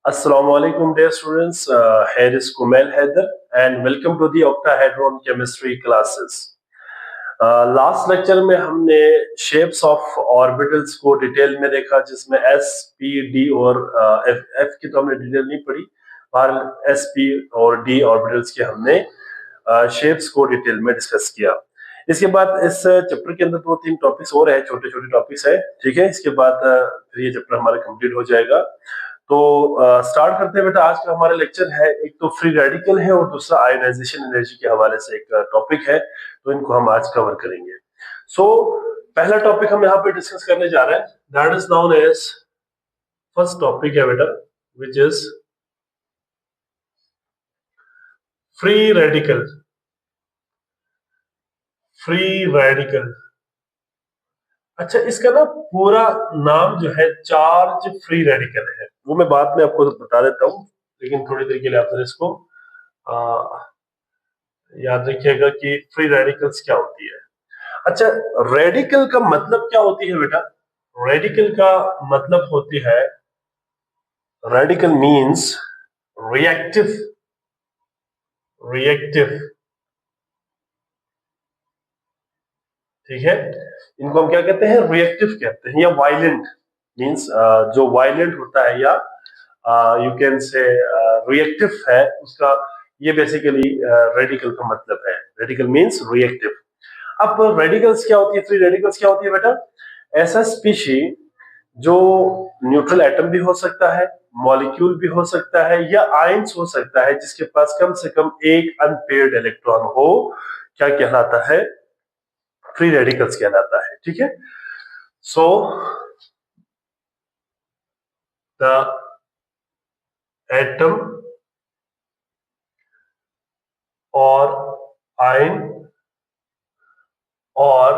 Assalamualaikum dear students, here is Kumail Haider and welcome to the octahedron chemistry classes. Last lecture में हमने shapes of orbitals को detail में देखा जिसमें S P D और F की तो हमने डिटेल नहीं पढ़ी, पर एस पी और डी ऑर्बिटल्स के हमने शेप्स को डिटेल में डिस्कस किया। इसके बाद इस चैप्टर के अंदर 2-3 टॉपिक्स और है, छोटे छोटे टॉपिक्स है, ठीक है। इसके बाद फिर ये चैप्टर हमारा कंप्लीट हो जाएगा। तो स्टार्ट करते हैं बेटा। आज का हमारा लेक्चर है, एक तो फ्री रेडिकल है और दूसरा आयोनाइजेशन एनर्जी के हवाले से एक टॉपिक है, तो इनको हम आज कवर करेंगे। सो पहला टॉपिक हम यहाँ पे डिस्कस करने जा रहे हैं, that is known as, first topic है बेटा which is free radical. Free radical, अच्छा इसका ना पूरा नाम जो है चार्ज फ्री रेडिकल है, वो मैं बाद में आपको बता देता हूँ, लेकिन थोड़ी देर के लिए आप इसको याद रखिएगा कि फ्री रेडिकल्स क्या होती है। अच्छा, रेडिकल का मतलब क्या होती है बेटा? रेडिकल का मतलब होती है, रेडिकल मींस रिएक्टिव। रिएक्टिव, ठीक है, इनको हम क्या कहते हैं? रिएक्टिव कहते हैं, या वायलेंट मींस जो वायलेंट होता है, या यू कैन से रिएक्टिव है, उसका ये बेसिकली रेडिकल का मतलब है। Radical means reactive. अब रेडिकल्स क्या होती है, फ्री रेडिकल्स क्या होती है बेटा? ऐसा स्पीशी जो न्यूट्रल एटम भी हो सकता है, मॉलिक्यूल भी हो सकता है, या आयंस हो सकता है, जिसके पास कम से कम एक अनपेयर्ड इलेक्ट्रॉन हो, क्या कहलाता है? फ्री रेडिकल्स कहलाता है, ठीक है। सो द एटम और आयन और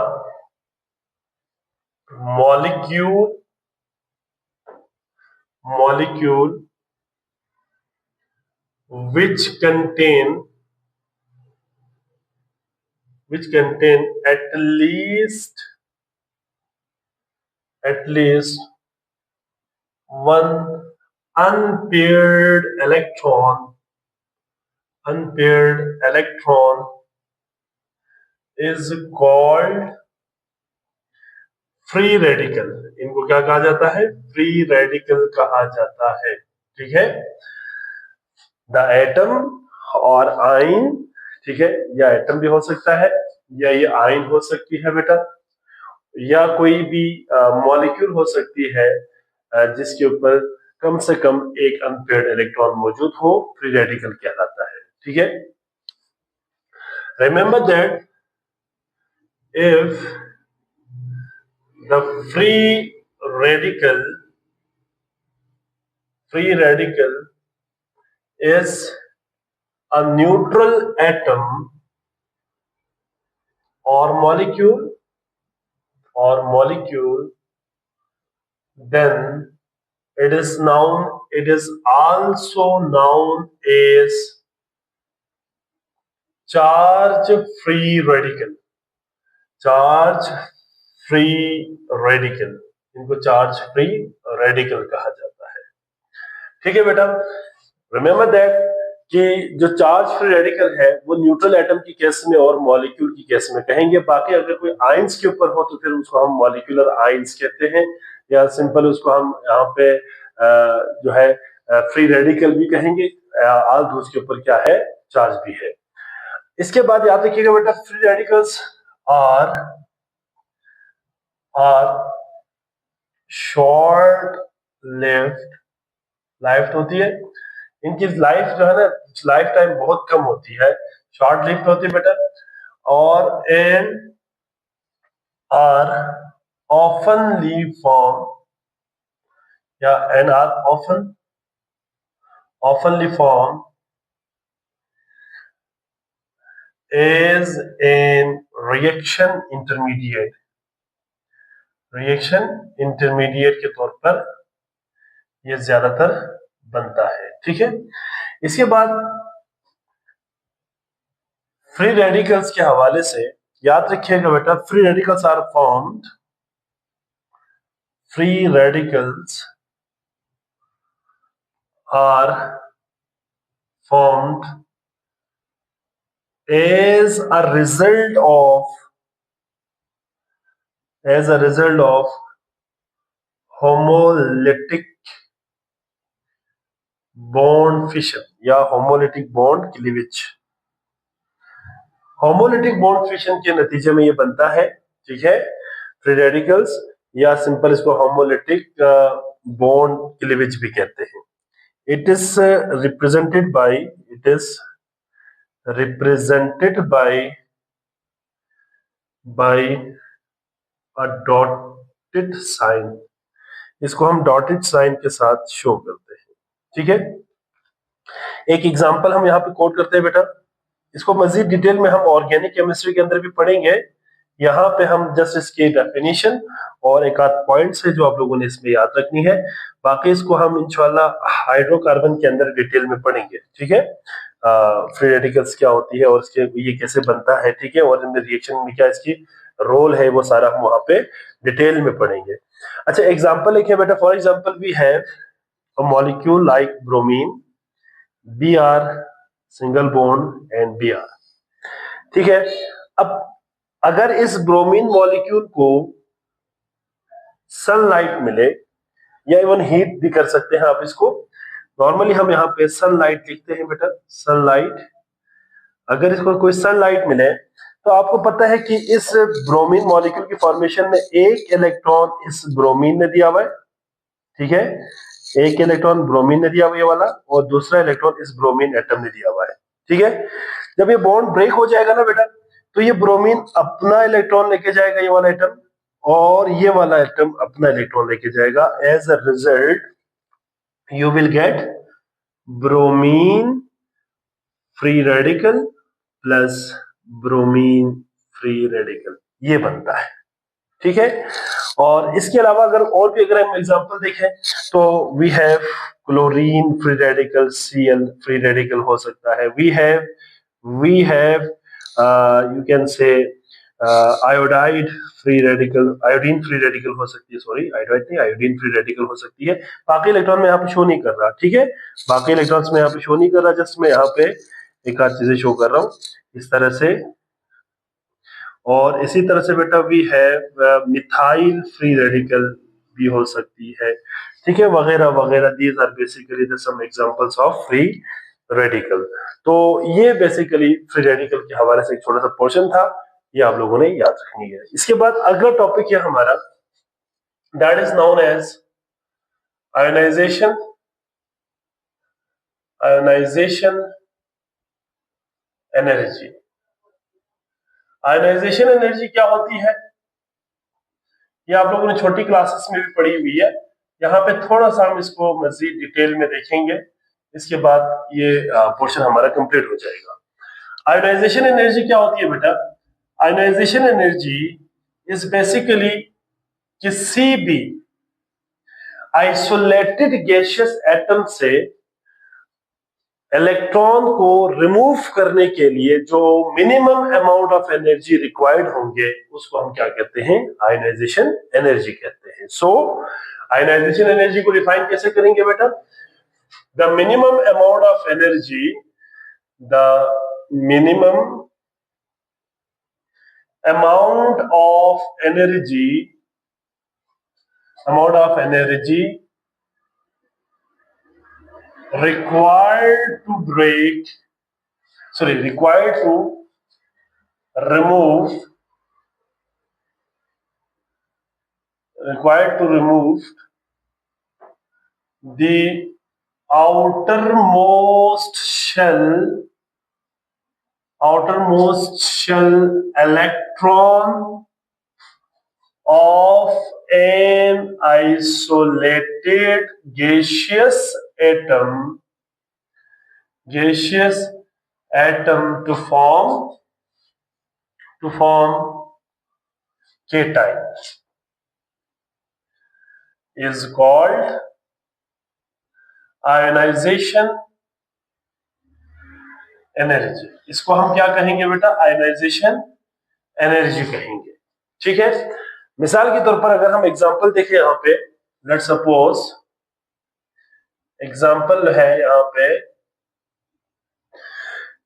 molecule which contain at least one unpaired electron is called free radical. इनको क्या कहा जाता है? फ्री रेडिकल कहा जाता है, ठीक है। द एटम और आयन, ठीक है, या एटम भी हो सकता है, या ये आयन हो सकती है बेटा, या कोई भी मॉलिक्यूल हो सकती है जिसके ऊपर कम से कम एक अनपेयर्ड इलेक्ट्रॉन मौजूद हो, फ्री रेडिकल कहलाता है, ठीक है। Remember that if the free radical is a neutral atom or molecule, then it is also known as charge free radical। इनको चार्ज फ्री रेडिकल कहा जाता है, ठीक है बेटा। रिमेंबर दैट कि जो चार्ज फ्री रेडिकल है वो न्यूट्रल एटम की केस में और मॉलिक्यूल की केस में कहेंगे। बाकी अगर कोई आयंस के ऊपर हो तो फिर उसको हम मॉलिक्यूलर आयंस कहते हैं, या सिंपल उसको हम यहाँ पे जो है फ्री रेडिकल भी कहेंगे। आल दूस के ऊपर क्या है? चार्ज भी है। इसके बाद याद रखिएगा बेटा, free radicals are short lived होती है। इनकी लाइफ जो है ना, लाइफ टाइम बहुत कम होती है, शॉर्ट लिव्ड होती है बेटा। और एंड आर ऑफनली फॉर्म, या and are oftenly form as an reaction intermediate के तौर पर ये ज्यादातर बनता है, ठीक है। इसके बाद फ्री रेडिकल्स के हवाले से याद रखिएगा बेटा, free radicals are formed are formed as a result of homolytic bond fission या homolytic bond cleavage। Homolytic bond fission के नतीजे में ये बनता है, ठीक है, फ्री रेडिकल्स, या सिंपल इसको होमोलिटिक बॉन्ड क्लीवेज भी कहते हैं। It is represented by a dotted sign. इसको हम डॉटेड साइन के साथ शो करते हैं, ठीक है। एक एग्जांपल हम यहाँ पे कोट करते हैं बेटा, इसको मजीद डिटेल में हम ऑर्गेनिक केमिस्ट्री के अंदर भी पढ़ेंगे। यहाँ पे हम जस्ट इसकी डेफिनेशन और एक आध पॉइंट्स है जो आप लोगों ने इसमें याद रखनी है, बाकी इसको हम इंशाल्लाह हाइड्रोकार्बन के अंदर डिटेल में पढ़ेंगे, ठीक है। फ्री रेडिकल्स क्या होती है और इसके ये कैसे बनता है, ठीक है, और इनमें रिएक्शन में क्या इसकी रोल है, वो सारा हम वहां पे डिटेल में पढ़ेंगे। अच्छा, एग्जाम्पल एक है बेटा, for example we have a molecule like bromine, Br single bond and Br, ठीक है। अब अगर इस ब्रोमीन मॉलिक्यूल को सनलाइट मिले, या इवन हीट भी कर सकते हैं आप इसको, नॉर्मली हम यहाँ पे सनलाइट लिखते हैं बेटा, सनलाइट। अगर इसको कोई सनलाइट मिले तो आपको पता है कि इस ब्रोमीन मॉलिक्यूल की फॉर्मेशन में एक इलेक्ट्रॉन इस ब्रोमीन ने दिया हुआ है, ठीक है, एक इलेक्ट्रॉन ब्रोमीन ने दिया हुआ है वाला, और दूसरा इलेक्ट्रॉन इस ब्रोमीन एटम ने दिया हुआ है, ठीक है। जब ये बॉन्ड ब्रेक हो जाएगा ना बेटा, तो ये ब्रोमीन अपना इलेक्ट्रॉन लेके जाएगा, ये वाला एटम, और ये वाला एटम अपना इलेक्ट्रॉन लेके जाएगा। As a result you will get bromine free radical plus bromine free radical, ये बनता है, ठीक है। और इसके अलावा अगर और भी अगर हम एग्जांपल देखें तो we have chlorine free radical, Cl free radical हो सकता है, we have you can say iodide free radical, iodine free radical हो सकती है, सॉरी आयोडाइड नहीं, आयोडीन फ्री रेडिकल हो सकती है। बाकी इलेक्ट्रॉन में यहाँ पे शो नहीं कर रहा, ठीक है, बाकी इलेक्ट्रॉन्स में यहाँ पे शो नहीं कर रहा, जस्ट मैं यहाँ पे एक आध चीजें शो कर रहा हूँ इस तरह से। और इसी तरह से बेटा वी है मिथाइल फ्री रेडिकल भी हो सकती है, ठीक है, वगैरह वगैरह। These are basically the some examples of free radical. तो ये बेसिकली फ्री रेडिकल के हवाले से एक छोटा सा पोर्शन था, ये आप लोगों ने याद रखनी है। इसके बाद अगला टॉपिक है हमारा, that is known as ionisation. Ionisation energy. Ionisation energy क्या होती है, ये आप लोगों ने छोटी क्लासेस में भी पढ़ी हुई है, यहाँ पे थोड़ा सा हम इसको मजीद डिटेल में देखेंगे, इसके बाद ये पोर्शन हमारा कंप्लीट हो जाएगा। आयोनाइजेशन एनर्जी क्या होती है बेटा? आयोनाइजेशन एनर्जी इज बेसिकली किसी भी आइसोलेटेड गैसियस एटम से इलेक्ट्रॉन को रिमूव करने के लिए जो minimum amount of energy required होंगे, उसको हम क्या कहते हैं? आयोनाइजेशन एनर्जी कहते हैं। सो आयोनाइजेशन एनर्जी को डिफाइन कैसे करेंगे बेटा? The minimum amount of energy, the minimum amount of energy required to remove the outermost shell electron of an isolated gaseous atom to form cation is called ionization energy. इसको हम क्या कहेंगे बेटा? Ionisation energy कहेंगे, ठीक है। मिसाल के तौर पर अगर हम एग्जांपल देखें यहाँ पे, लेट्स सपोज एग्जाम्पल है यहाँ पे,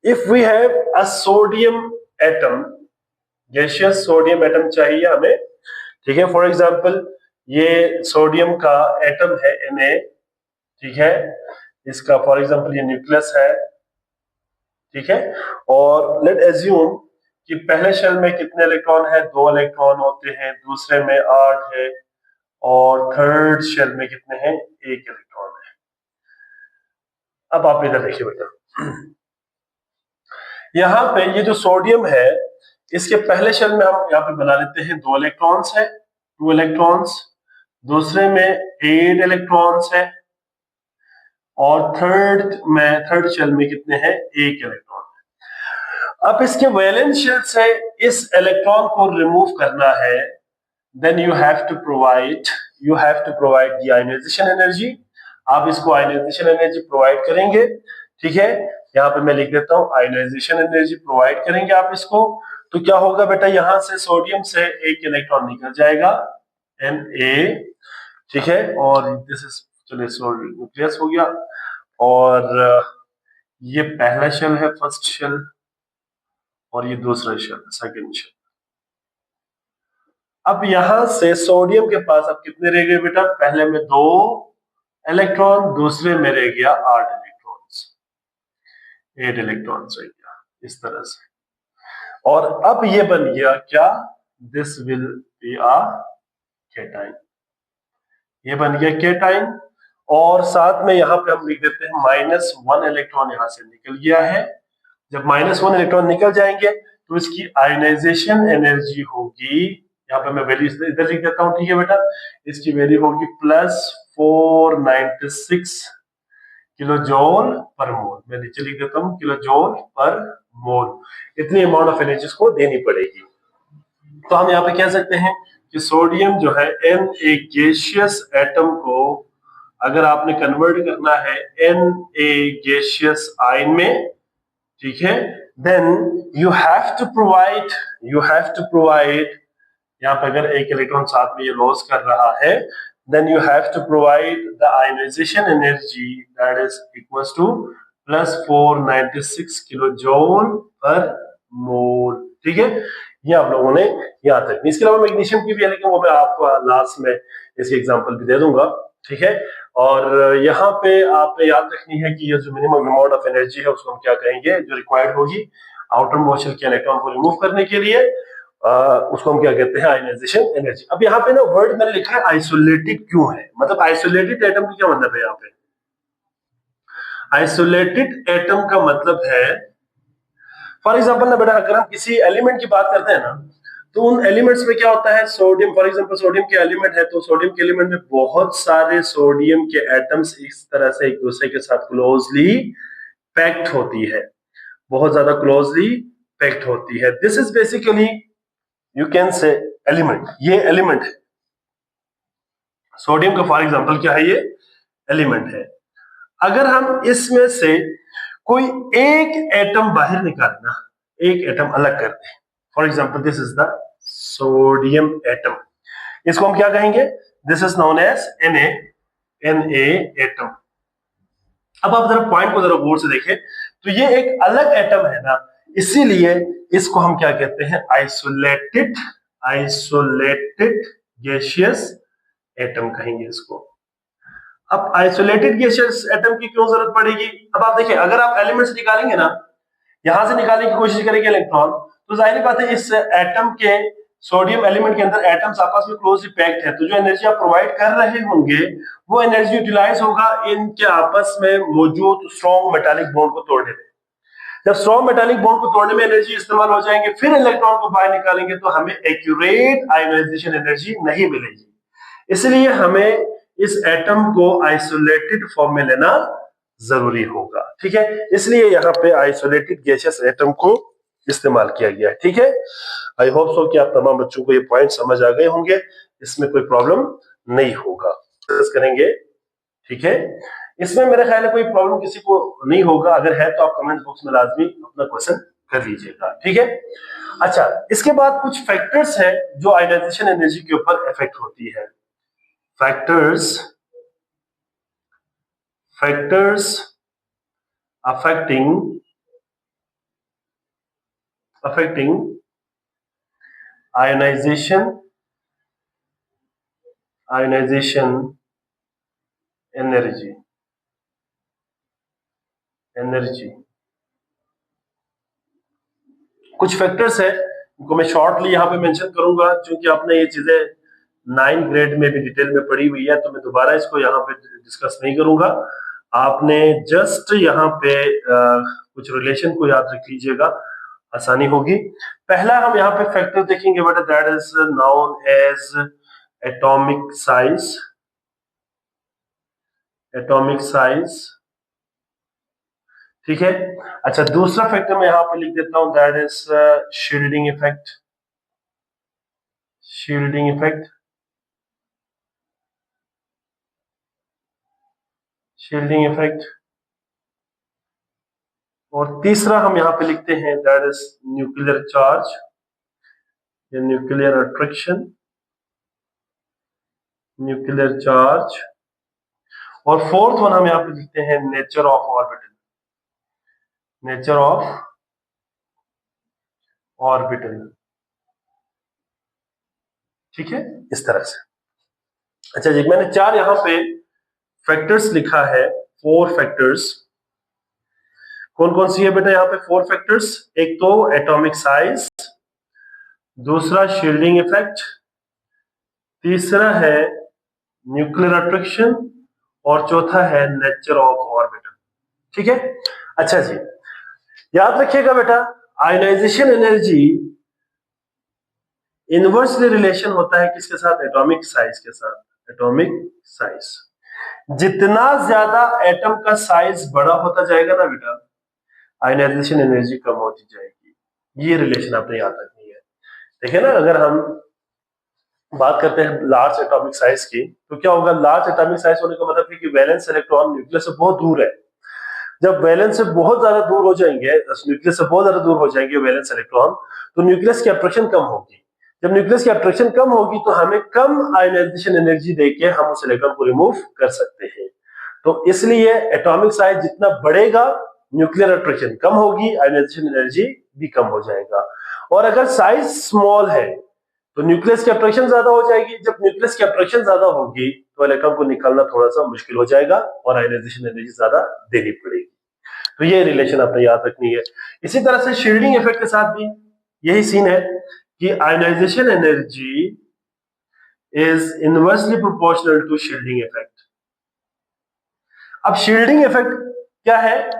if we have a sodium atom, gaseous sodium atom चाहिए हमें, ठीक है। फॉर एग्जाम्पल ये सोडियम का एटम है Na, ठीक है। इसका फॉर एग्जाम्पल ये न्यूक्लियस है, ठीक है। और लेट एज्यूम कि पहले शेल में कितने इलेक्ट्रॉन है, 2 इलेक्ट्रॉन होते हैं, दूसरे में 8 है, और थर्ड शेल में कितने हैं, 1 इलेक्ट्रॉन है। अब आप इधर देखिए बेटा, यहाँ पे ये जो सोडियम है, इसके पहले शेल में हम यहाँ पे बना लेते हैं 2 इलेक्ट्रॉन्स है, 2 इलेक्ट्रॉन्स, दूसरे में 8 इलेक्ट्रॉन्स है, और थर्ड शेल में कितने हैं, 1 इलेक्ट्रॉन। अब इसके वैलेंस शेल से इस इलेक्ट्रॉन को रिमूव करना है, then you have to provide the ionization energy. आप इसको आयनाइजेशन एनर्जी प्रोवाइड करेंगे, ठीक है। यहाँ पे मैं लिख देता हूँ आयनाइजेशन एनर्जी प्रोवाइड करेंगे आप इसको, तो क्या होगा बेटा, यहां से सोडियम से 1 इलेक्ट्रॉन निकल जाएगा Na, ठीक है। और दिस इज, चलिए न्यूक्लियस हो गया, और ये पहला शेल है, फर्स्ट शेल, और ये दूसरा शेल, सेकंड शेल। अब यहां से सोडियम के पास अब कितने रह गए बेटा, पहले में 2 इलेक्ट्रॉन, दूसरे में रह गया 8 इलेक्ट्रॉन्स, 8 इलेक्ट्रॉन्स रह गया इस तरह से। और अब ये बन गया क्या, this will be a cation, ये बन गया केटाइन। और साथ में यहाँ पे हम लिख देते हैं -1 इलेक्ट्रॉन यहां से निकल गया है। जब -1 इलेक्ट्रॉन निकल जाएंगे तो इसकी आयनाइजेशन एनर्जी होगी, यहाँ पे मैं वैल्यू इधर लिख देता हूँ, ठीक है बेटा। इसकी वैल्यू होगी +496 किलो जूल पर मोल, मैं नीचे लिख देता हूँ किलो जूल पर मोल, इतनी अमाउंट ऑफ एनर्जी को देनी पड़ेगी। तो हम यहाँ पे कह सकते हैं कि सोडियम जो है Na गैसियस एटम को अगर आपने कन्वर्ट करना है Na गैसियस आयन में, ठीक है, then you have to provide, यहाँ पे अगर 1 इलेक्ट्रॉन साथ में ये लॉस कर रहा है, then you have to provide the ionization energy that is equals to +496 kilojoule पर मोल, ठीक है। ये आप लोगों ने यहाँ तक, इसके अलावा मैग्नीशियम की भी है, लेकिन वो मैं आपको लास्ट में इसकी एग्जांपल भी दे दूंगा, ठीक है। और यहाँ पे आपने याद रखनी है कि ये जो मिनिमम अमाउंट ऑफ एनर्जी है उसको हम क्या कहेंगे, जो रिक्वायर्ड होगी आउटर मोस्ट शेल के इलेक्ट्रॉन को रिमूव करने के लिए, उसको हम क्या कहते हैं, आयनाइजेशन एनर्जी। अब यहाँ पे ना वर्ड मैंने लिखा है आइसोलेटेड क्यों है, मतलब आइसोलेटेड एटम का क्या मतलब है, यहाँ पे आइसोलेटेड एटम का मतलब है, फॉर एग्जांपल ना बेटा, अगर हम किसी एलिमेंट की बात करते हैं ना, तो उन एलिमेंट्स में क्या होता है, सोडियम, फॉर एग्जांपल सोडियम के एलिमेंट है, तो सोडियम के एलिमेंट में बहुत सारे सोडियम के एटम्स इस तरह से एक दूसरे के साथ क्लोजली पैक्ड होती है, बहुत ज्यादा क्लोजली पैक्ड होती है। This is basically you can से एलिमेंट, ये एलिमेंट है सोडियम का, फॉर एग्जांपल क्या है, ये एलिमेंट है। अगर हम इसमें से कोई एक एटम बाहर निकाले ना, एक एटम अलग कर दे, for example this is the sodium atom, इसको हम क्या कहेंगे, this is known as Na atom. अब आप जरा पॉइंट को जरा गौर से देखें, तो ये एक अलग एटम है ना, इसीलिए इसको हम क्या कहते हैं, आइसोलेटेड गैसियस एटम कहेंगे इसको। अब आइसोलेटेड गैसियस एटम की क्यों जरूरत पड़ेगी, अब आप देखिए, अगर आप एलिमेंट्स निकालेंगे ना, यहां से निकालने की कोशिश करेंगे इलेक्ट्रॉन, तो जाहिर बात है इस एटम के, सोडियम एलिमेंट के अंदर एटम्स आपस में क्लोजली पैक्ड है, तो जो एनर्जी आप प्रोवाइड कर रहे होंगे वो एनर्जी यूटिलाइज होगा इनके आपस में मौजूद स्ट्रॉन्ग मेटालिक बॉन्ड को तोड़ने में। जब स्ट्रॉन्ग मेटालिक बॉन्ड को तोड़ने में एनर्जी इस्तेमाल हो जाएंगे, फिर इलेक्ट्रॉन को बाहर निकालेंगे, तो हमें एक्यूरेट आयोनाइजेशन एनर्जी नहीं मिलेगी। इसलिए हमें इस एटम को आइसोलेटेड फॉर्म में लेना जरूरी होगा, ठीक है। इसलिए यहाँ पे आइसोलेटेड गैसियस एटम को इस्तेमाल किया गया है, ठीक है। आई होप सो कि आप तमाम बच्चों को ये पॉइंट समझ आ गए होंगे, इसमें कोई प्रॉब्लम नहीं होगा, करेंगे, ठीक है। इसमें मेरे ख्याल में कोई प्रॉब्लम किसी को नहीं होगा, अगर है तो आप कमेंट बॉक्स में लाजमी अपना क्वेश्चन कर लीजिएगा, ठीक है। अच्छा, इसके बाद कुछ फैक्टर्स हैं जो आयोनाइजेशन एनर्जी के ऊपर इफेक्ट होती है। फैक्टर्स affecting ionization energy कुछ फैक्टर्स है उनको मैं शॉर्टली यहाँ पे मेंशन करूंगा, क्योंकि आपने ये चीजें 9 ग्रेड में भी डिटेल में पढ़ी हुई है, तो मैं दोबारा इसको यहाँ पे डिस्कस नहीं करूंगा। आपने जस्ट यहाँ पे कुछ रिलेशन को याद रख लीजिएगा, आसानी होगी। पहला हम यहाँ पे फैक्टर देखेंगे बेटा, that is known as atomic size. ठीक है। अच्छा, दूसरा फैक्टर मैं यहाँ पे लिख देता हूं, दैट इज शील्डिंग इफेक्ट। और तीसरा हम यहाँ पे लिखते हैं, दैट इज न्यूक्लियर चार्ज या न्यूक्लियर चार्ज। और फोर्थ वन हम यहाँ पे लिखते हैं नेचर ऑफ ऑर्बिटल। ठीक है, इस तरह से। अच्छा जी, मैंने 4 यहाँ पे फैक्टर्स लिखा है, 4 फैक्टर्स। कौन कौन सी है बेटा यहाँ पे 4 फैक्टर्स? एक तो एटॉमिक साइज, दूसरा शील्डिंग इफेक्ट, तीसरा है न्यूक्लियर अट्रैक्शन, और चौथा है नेचर ऑफ ऑर्बिटल। ठीक है। अच्छा जी, याद रखिएगा बेटा, आयोनाइजेशन एनर्जी इनवर्सली रिलेशन होता है किसके साथ? एटॉमिक साइज के साथ। एटॉमिक साइज, जितना ज्यादा एटम का साइज बड़ा होता जाएगा ना बेटा, आयोनाइजेशन एनर्जी कम होती जाएगी। ये रिलेशन आपने याद रखनी है। देखिए ना, अगर हम बात करते हैं लार्ज एटॉमिक साइज की, तो क्या होगा? लार्ज एटॉमिक साइज होने का मतलब है कि वैलेंस इलेक्ट्रॉन न्यूक्लियस से बहुत दूर है। जब वैलेंस से बहुत ज्यादा दूर हो जाएंगे, न्यूक्लियस से बहुत ज्यादा दूर हो जाएंगे वैलेंस इलेक्ट्रॉन, तो न्यूक्लियस की अट्रैक्शन कम होगी। जब न्यूक्लियस की अट्रैक्शन कम होगी तो हमें कम आयोनाइजेशन एनर्जी देके हम उस इलेक्ट्रॉन को रिमूव कर सकते हैं। तो इसलिए एटॉमिक साइज जितना बढ़ेगा, न्यूक्लियर अट्रैक्शन कम होगी, आयोनाइजेशन एनर्जी भी कम हो जाएगा। और अगर साइज स्मॉल है तो न्यूक्लियस की अट्रैक्शन ज्यादा हो जाएगी। जब न्यूक्लियस की अट्रैक्शन ज्यादा होगी तो इलेक्ट्रॉन को निकालना थोड़ा सा मुश्किल हो जाएगा और आयोनाइजेशन एनर्जी ज्यादा देनी पड़ेगी। तो ये रिलेशन आपने याद रखनी है। इसी तरह से शील्डिंग इफेक्ट के साथ भी यही सीन है कि ionisation energy is inversely proportional to shielding effect. अब शील्डिंग इफेक्ट क्या है?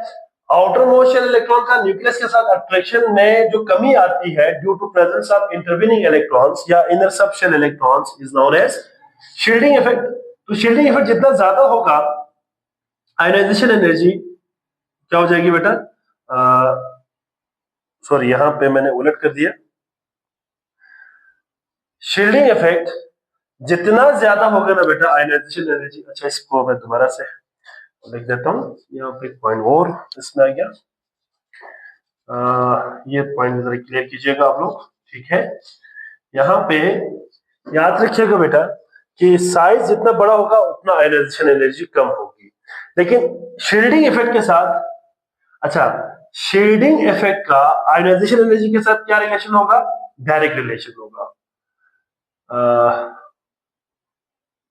आउटर मोस्ट शेल इलेक्ट्रॉन का न्यूक्लियस के साथ अट्रैक्शन में जो कमी आती है due to presence of intervening electrons या inner sub shell electrons is known as shielding effect. तो शील्डिंग इफेक्ट जितना ज्यादा होगा, आयोनाइजेशन एनर्जी क्या हो जाएगी बेटा? सॉरी, यहां पे मैंने उलट कर दिया। शील्डिंग इफेक्ट जितना ज्यादा होगा ना बेटा, आयोनाइजेशन एनर्जी। अच्छा, इसको मैं दोबारा से लिख देता हूं, यहाँ पे एक पॉइंट और इसमें आ गया। ये पॉइंट जरा क्लियर कीजिएगा आप लोग। ठीक है, यहाँ पे याद रखिएगा बेटा कि साइज जितना बड़ा होगा उतना आयोनाइजेशन एनर्जी कम होगी। लेकिन शील्डिंग इफेक्ट के साथ, अच्छा, शील्डिंग इफेक्ट का आयोनाइजेशन एनर्जी के साथ क्या रिलेशन होगा? डायरेक्ट रिलेशन होगा।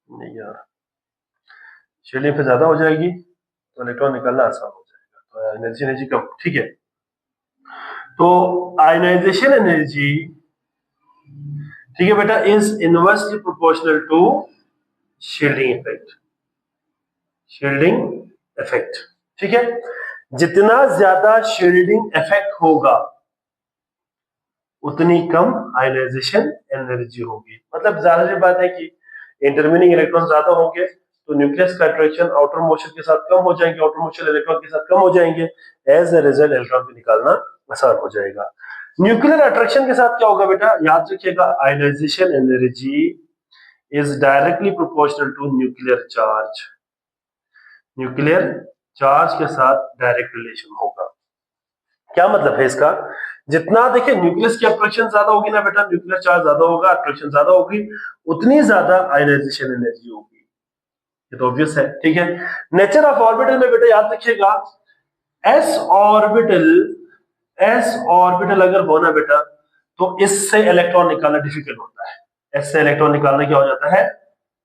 नहीं यार, शील्डिंग पे ज्यादा हो जाएगी तो इलेक्ट्रॉन निकालना आसान हो जाएगा, तो एनर्जी कम। ठीक है, तो आयोनाइजेशन एनर्जी, ठीक है बेटा, is inversely proportional to shielding effect. ठीक है, जितना ज्यादा शील्डिंग इफेक्ट होगा उतनी कम आयोनाइजेशन एनर्जी होगी। मतलब जाहिर बात है कि इंटरवीनिंग इलेक्ट्रॉन ज्यादा होंगे तो न्यूक्लियस का अट्रैक्शन आउटर मोशन के साथ कम हो जाएंगे, आउटर मोशन इलेक्ट्रॉन के साथ कम हो जाएंगे। एज ए रिजल्ट इलेक्ट्रॉन को निकालना आसान हो जाएगा। न्यूक्लियर अट्रैक्शन के साथ क्या होगा बेटा? याद रखिएगा, ionization energy is directly proportional to nuclear charge के साथ डायरेक्ट रिलेशन होगा। क्या मतलब है इसका? जितना देखिए न्यूक्लियस की अट्रैक्शन ज्यादा होगी ना बेटा, न्यूक्लियर चार्ज ज्यादा होगा, अट्रैक्शन ज्यादा होगी, उतनी ज्यादा आयोनाइजेशन एनर्जी होगी। ये तो ऑब्वियस है, ठीक है। नेचर ऑफ ऑर्बिटल में बेटा याद रखिएगा, एस ऑर्बिटल, एस ऑर्बिटल अगर होना बेटा तो इससे इलेक्ट्रॉन निकालना डिफिकल्ट होता है। एस से इलेक्ट्रॉन निकालना क्या हो जाता है,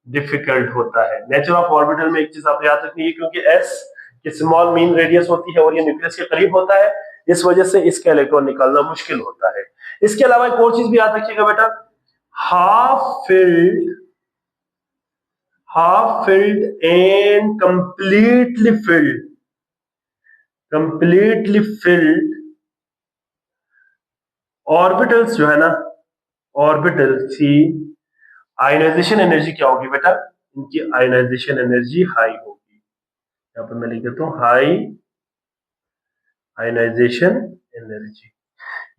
डिफिकल्ट होता है। नेचर ऑफ ऑर्बिटल में एक चीज आप याद रखनी है, क्योंकि एस की स्मॉल मीन रेडियस होती है और ये न्यूक्लियस के करीब होता है, इस वजह से इसका इलेक्ट्रॉन निकालना मुश्किल होता है। इसके अलावा एक और चीज भी याद रखिएगा बेटा, half filled, half filled and completely filled, completely filled orbitals जो है ना, ऑर्बिटल की आयनाइजेशन एनर्जी क्या होगी बेटा, इनकी आयनाइजेशन एनर्जी हाई होगी। यहां पर मैं लिख देता हूं हाई आयनाइजेशन एनर्जी,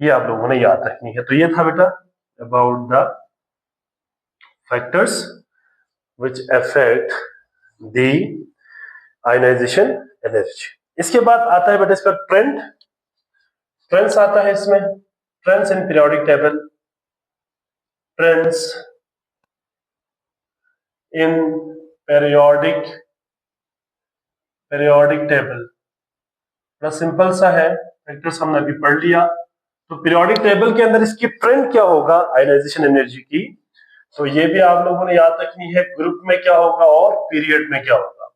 ये आप लोगों ने याद रखनी है। तो ये था बेटा about the factors which affect the ionization energy. इसके बाद आता है बेटा इसका ट्रेंड, ट्रेंड्स आता है इसमें, trends in periodic table, trends in periodic table, बड़ा सिंपल सा है, फैक्टर्स हमने अभी पढ़ लिया। तो पीरियोडिक टेबल के अंदर इसकी ट्रेंड क्या होगा आयनाइजेशन एनर्जी की, तो ये भी आप लोगों ने याद रखनी है, ग्रुप में क्या होगा और पीरियड में क्या होगा।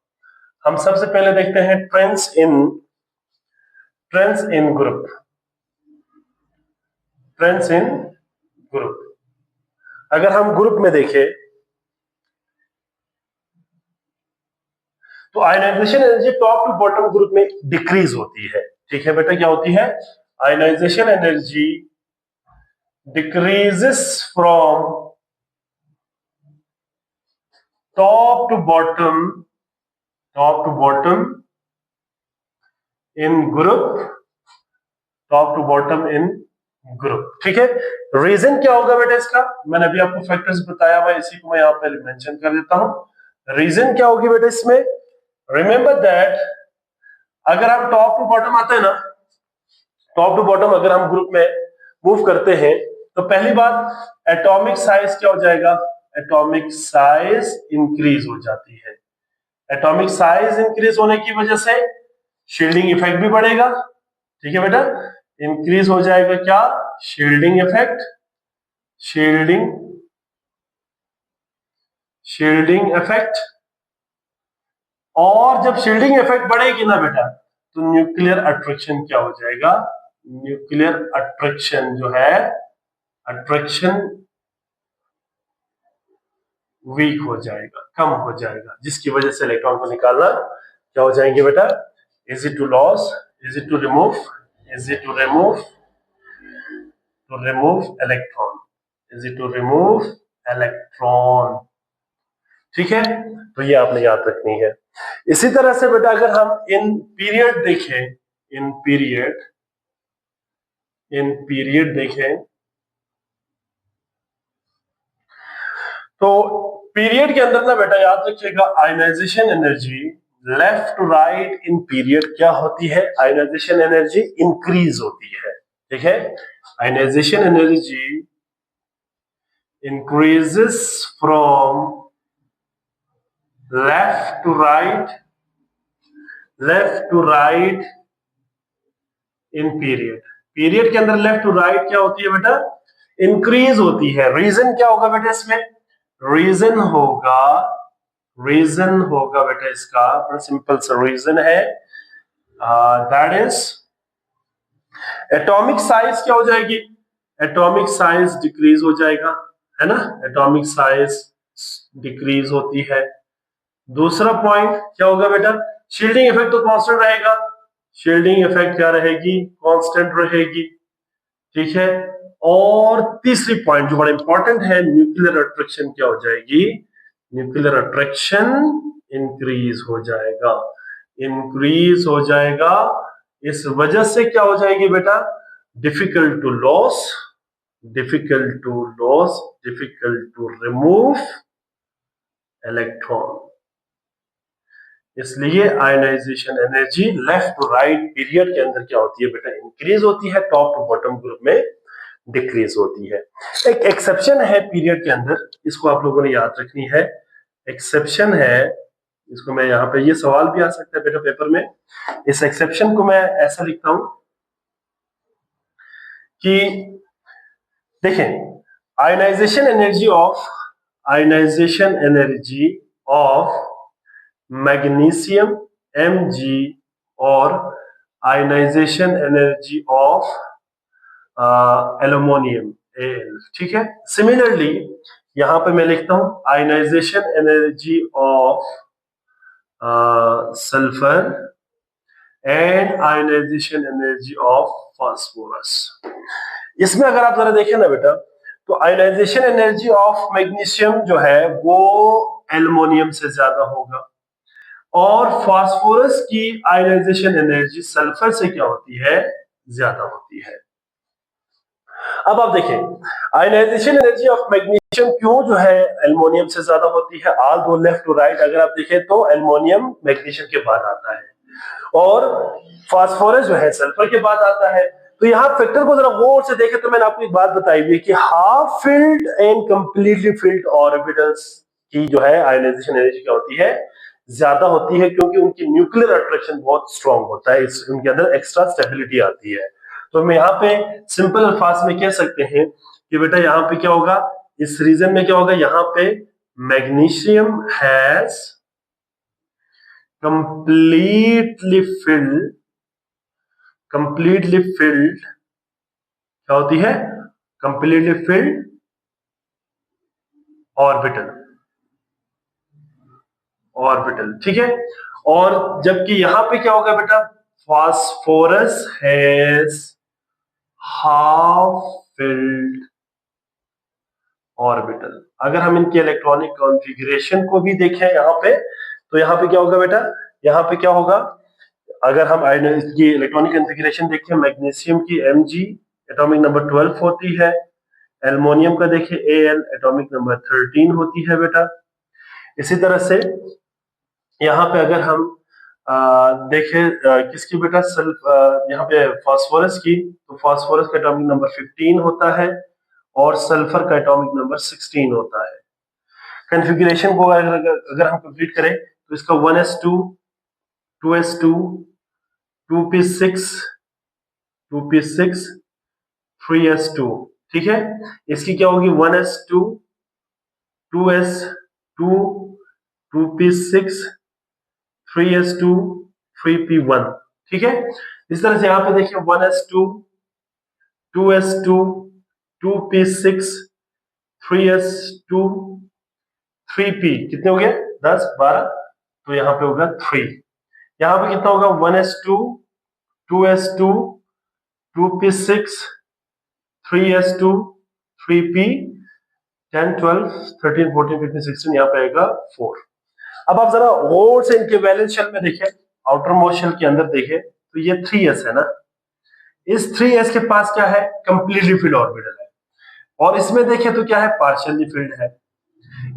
हम सबसे पहले देखते हैं trends in group, trends in group. अगर हम ग्रुप में देखें तो ionization energy top to bottom group में डिक्रीज होती है, ठीक है बेटा, क्या होती है, ionization energy decreases from top to bottom in group, top to bottom in group, ठीक है। रीजन क्या होगा बेटा इसका, मैंने अभी आपको फैक्टर्स बताया हुआ, इसी को मैं यहां पर मेंशन कर देता हूं। रीजन क्या होगी बेटा इसमें, रिमेंबर दैट अगर हम टॉप टू बॉटम आते हैं ना, टॉप टू बॉटम अगर हम ग्रुप में मूव करते हैं तो पहली बात एटॉमिक साइज क्या हो जाएगा, एटॉमिक साइज इंक्रीज हो जाती है। एटॉमिक साइज इंक्रीज होने की वजह से शील्डिंग इफेक्ट भी बढ़ेगा, ठीक है बेटा, इंक्रीज हो जाएगा क्या, शील्डिंग इफेक्ट, शील्डिंग इफेक्ट। और जब शील्डिंग इफेक्ट बढ़ेगी ना बेटा तो न्यूक्लियर अट्रैक्शन क्या हो जाएगा, न्यूक्लियर अट्रैक्शन जो है, अट्रैक्शन वीक हो जाएगा, कम हो जाएगा, जिसकी वजह से इलेक्ट्रॉन को निकालना क्या हो जाएंगे बेटा, easy to loss, easy to remove, easy to remove electron, easy to remove electron, ठीक है। तो ये आपने याद रखनी है। इसी तरह से बेटा अगर हम इन पीरियड देखें, इन पीरियड देखें तो पीरियड के अंदर ना बेटा याद रखिएगा ionization energy left to right in period क्या होती है, आयनाइजेशन एनर्जी इंक्रीज होती है, ठीक है। Ionization energy increases from left to right in period. Period के अंदर लेफ्ट टू राइट क्या होती है बेटा, इंक्रीज होती है। रीजन क्या होगा बेटा इसमें, रीजन होगा बेटा इसका बड़ा सिंपल सा रीजन है, दैट इज एटॉमिक साइज क्या हो जाएगी, एटॉमिक साइज डिक्रीज हो जाएगा, है ना, एटॉमिक साइज डिक्रीज होती है। दूसरा पॉइंट क्या होगा बेटा, शील्डिंग इफेक्ट तो कांस्टेंट रहेगा, शील्डिंग इफेक्ट क्या रहेगी, कांस्टेंट रहेगी, ठीक है। और तीसरी पॉइंट जो बड़ा इंपॉर्टेंट है, न्यूक्लियर अट्रैक्शन क्या हो जाएगी, न्यूक्लियर अट्रैक्शन इंक्रीज हो जाएगा, इंक्रीज हो जाएगा। इस वजह से क्या हो जाएगी बेटा, difficult to lose, difficult to remove electron. इसलिए ionisation energy left to right period के अंदर क्या होती है बेटा, इंक्रीज होती है, टॉप टू बॉटम ग्रुप में डिक्रीज होती है। एक एक्सेप्शन है पीरियड के अंदर, इसको आप लोगों ने याद रखनी है, एक्सेप्शन है इसको मैं यहाँ पे, ये सवाल भी आ सकता है बेटा पेपर में, इस एक्सेप्शन को मैं ऐसा लिखता हूं कि देखें, ionization energy of ionization energy of magnesium Mg और ionization energy of aluminium Al, ठीक है। सिमिलरली यहां पे मैं लिखता हूं ionization energy of sulphur and ionization energy of phosphorus. इसमें अगर आप जरा देखें ना बेटा, तो आयनाइजेशन एनर्जी ऑफ मैग्नीशियम जो है वो एल्युमिनियम से ज्यादा होगा, और फास्फोरस की आयनाइजेशन एनर्जी सल्फर से क्या होती है, ज्यादा होती है। अब आप देखें आयनाइजेशन एनर्जी ऑफ मैग्नीशियम क्यों जो है एल्युमिनियम से ज्यादा होती है, ऑल दो लेफ्ट टू राइट अगर आप देखें तो एल्युमिनियम मैग्नीशियम के बाद आता है और फास्फोरस जो है सल्फर के बाद आता है। तो यहाँ फैक्टर को जरा गौर से देखें तो मैंने आपको एक बात बताई हुई है कि half filled and completely filled orbitals की जो है आयनाइजेशन एनर्जी क्या होती है, ज्यादा होती है, क्योंकि उनकी न्यूक्लियर अट्रैक्शन बहुत स्ट्रांग होता है, उनके अंदर एक्स्ट्रा स्टेबिलिटी आती है। तो हम यहाँ पे सिंपल अल्फाज में कह सकते हैं कि बेटा यहाँ पे क्या होगा, इस रीजन में क्या होगा, यहाँ पे मैग्नीशियम हैज completely filled क्या होती है, completely filled ऑर्बिटल, ठीक है। और जबकि यहां पे क्या होगा बेटा, phosphorus has half filled orbital. अगर हम इनके इलेक्ट्रॉनिक कॉन्फ़िगरेशन को भी देखें यहाँ पे, तो यहाँ पे क्या होगा बेटा, यहाँ पे क्या होगा, अगर हम की इलेक्ट्रॉनिक कॉन्फ़िगरेशन देखें, मैग्नीशियम की Mg एटॉमिक नंबर 12 होती है, एल्युमिनियम का देखिए Al एटॉमिक नंबर 13 होती है बेटा। इसी तरह से यहाँ पे अगर हम देखें किसकी बेटा, यहाँ पे फास्फोरस की, तो फास्फोरस का एटॉमिक नंबर 15 होता है और सल्फर का एटॉमिक नंबर 16 होता है। कॉन्फ़िगरेशन को अगर हम कंप्लीट करें तो इसका 1s2 2s2 2p6 2p6 3s2, ठीक है। इसकी क्या होगी, 1s2 2s2 2p6 3s2 3p1, ठीक है। इस तरह से यहाँ पे देखिए 1s2 2s2 2p6 3s2 3p, कितने हो गए 10 12, तो यहाँ पे होगा 3। यहाँ पे कितना होगा, 1s2 2s2 2p6 3s2 3p 10 12 13 14 15 16, यहाँ पे आएगा 4। अब आप जरा गौर से इनके वैलेंस शेल में देखें, आउटर मोस्ट शेल के अंदर देखें, तो ये 3s है ना, इस 3s के पास क्या है, कंप्लीटली फिल्ड ऑर्बिटल है, और इसमें देखें तो क्या है, पार्शियली फिल्ड है।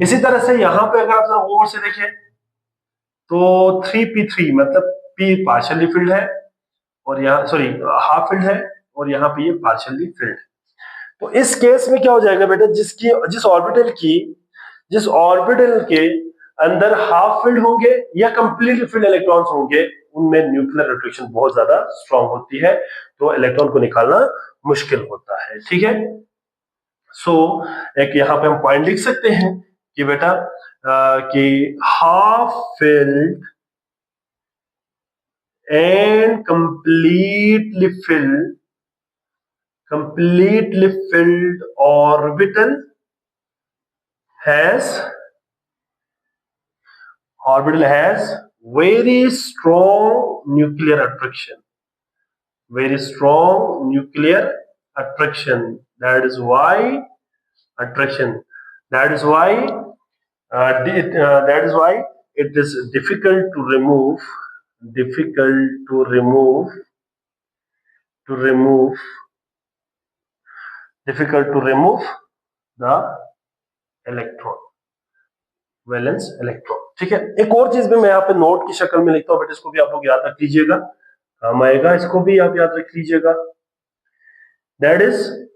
इसी तरह से यहाँ पे अगर आप जरा गौर से देखें तो 3p3 मतलब p पार्शियली फिल्ड है, और यहाँ सॉरी हाफ फिल्ड है, और यहाँ पे ये पार्शियली फिल्ड है। तो इस केस में क्या हो जाएगा बेटा, जिस ऑर्बिटल के अंदर हाफ फील्ड होंगे या कंप्लीटली फील्ड इलेक्ट्रॉन्स होंगे, उनमें न्यूक्लियर अट्रैक्शन बहुत ज्यादा स्ट्रांग होती है, तो इलेक्ट्रॉन को निकालना मुश्किल होता है, ठीक है। सो एक यहाँ पे हम पॉइंट लिख सकते हैं कि बेटा कि half field and completely filled orbital has very strong nuclear attraction, very strong nuclear attraction. That is why attraction. That is why that is why it is difficult to remove, difficult to remove, to remove, difficult to remove the electron, valence electron, ठीक है। एक और चीज भी मैं यहाँ पे note की शक्ल में लिखता हूँ, बेटा इसको भी आप लोग याद रख लीजिएगा, काम आएगा, इसको भी आप याद रख लीजिएगा। That is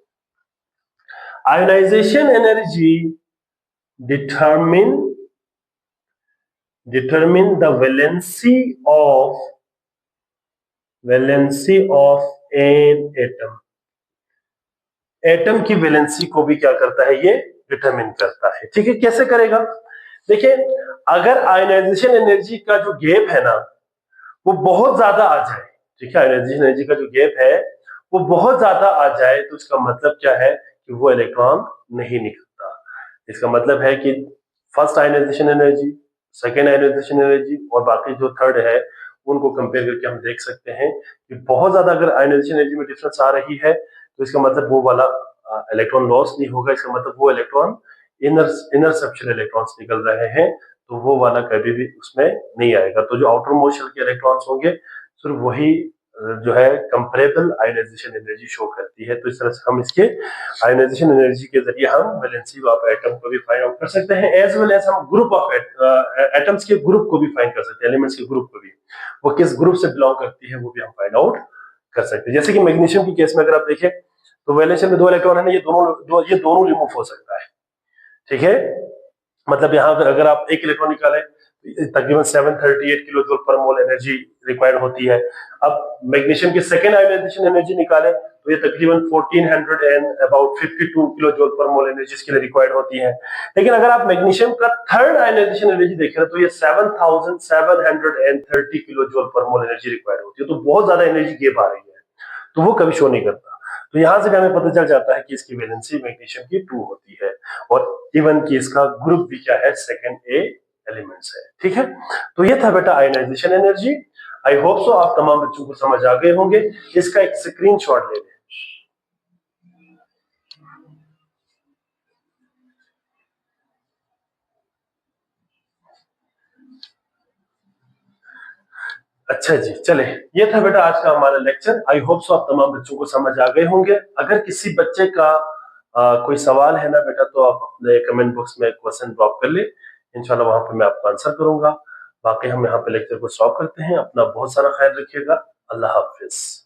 ionization energy determine determine the valency of an atom. Atom की वैलेंसी को भी क्या करता है, ये डिटरमिन करता है। ठीक है, कैसे करेगा? देखिए, अगर आयनाइजेशन एनर्जी का जो गैप है ना वो बहुत ज्यादा आ जाए, ठीक है, आयनाइजेशन एनर्जी का जो गैप है वो बहुत ज्यादा आ जाए, तो इसका मतलब क्या है कि वो इलेक्ट्रॉन नहीं निकलता। इसका मतलब है कि first ionization energy, second ionization energy और बाकी जो थर्ड है उनको कंपेयर करके हम देख सकते हैं कि बहुत ज्यादा अगर आयनाइजेशन एनर्जी में डिफरेंस आ रही है तो इसका मतलब वो वाला इलेक्ट्रॉन लॉस नहीं होगा। इसका मतलब वो electron inner inner section electrons निकल रहे हैं, तो वो वाला कभी भी उसमें नहीं आएगा। तो जो आउटर मोस्ट शेल के इलेक्ट्रॉन्स होंगे सिर्फ वही जो है कंपेरेबल आयनाइजेशन एनर्जी शो करती है। तो इस तरह से हम इसके आयनाइजेशन एनर्जी के जरिए हम वैलेंसी ऑफ एटम को भी फाइंड आउट कर सकते हैं, एज वेल एज हम ग्रुप ऑफ एटम्स के ग्रुप को भी फाइंड कर सकते हैं, एलिमेंट्स के ग्रुप को भी, वो किस ग्रुप से बिलोंग करती है वो भी हम फाइंड आउट कर सकते हैं। जैसे कि मैग्नीशियम की केस में अगर आप देखें तो वैलेंसी में 2 इलेक्ट्रॉन है ना, ये दोनों रिमूव हो सकता है। ठीक है, मतलब यहाँ अगर आप एक इलेक्ट्रॉन निकालें तकरीबन 738 किलो जूल पर मोल एनर्जी रिक्वायर्ड होती है। अब मैग्नीशियम की सेकेंड आयनाइजेशन एनर्जी निकालें तो ये तकरीबन 1400 एंड अबाउट 52 किलो जूल पर मोल एनर्जी इसके लिए रिक्वायर्ड होती है। लेकिन अगर आप मैग्नीशियम का थर्ड आयनाइजेशन एनर्जी देखें तो ये 7730 किलो जूल पर मोल एनर्जी रिक्वायर्ड होती है, तो बहुत ज्यादा एनर्जी गैप आ रही है, तो वो कभी शो नहीं करता। तो यहां से हमें पता चल जाता है कि इसकी वैलेंसी मैग्नीशियम की 2 होती है और इवन की इसका ग्रुप भी क्या है, सेकंड ए एलिमेंट्स है। ठीक है, तो ये था बेटा ionization energy. I hope so आप तमाम बच्चों को समझ आ गए होंगे। इसका एक स्क्रीनशॉट ले लें। अच्छा जी, चले, ये था बेटा आज का हमारा लेक्चर। आई होप सो आप तमाम बच्चों को समझ आ गए होंगे। अगर किसी बच्चे का कोई सवाल है ना बेटा तो आप अपने कमेंट बॉक्स में क्वेश्चन ड्रॉप कर ले, इंशाल्लाह वहां पे मैं आपको आंसर करूंगा। बाकी हम यहाँ पे लेक्चर को स्टॉप करते हैं। अपना बहुत सारा ख्याल रखिएगा। अल्लाह हाफिज।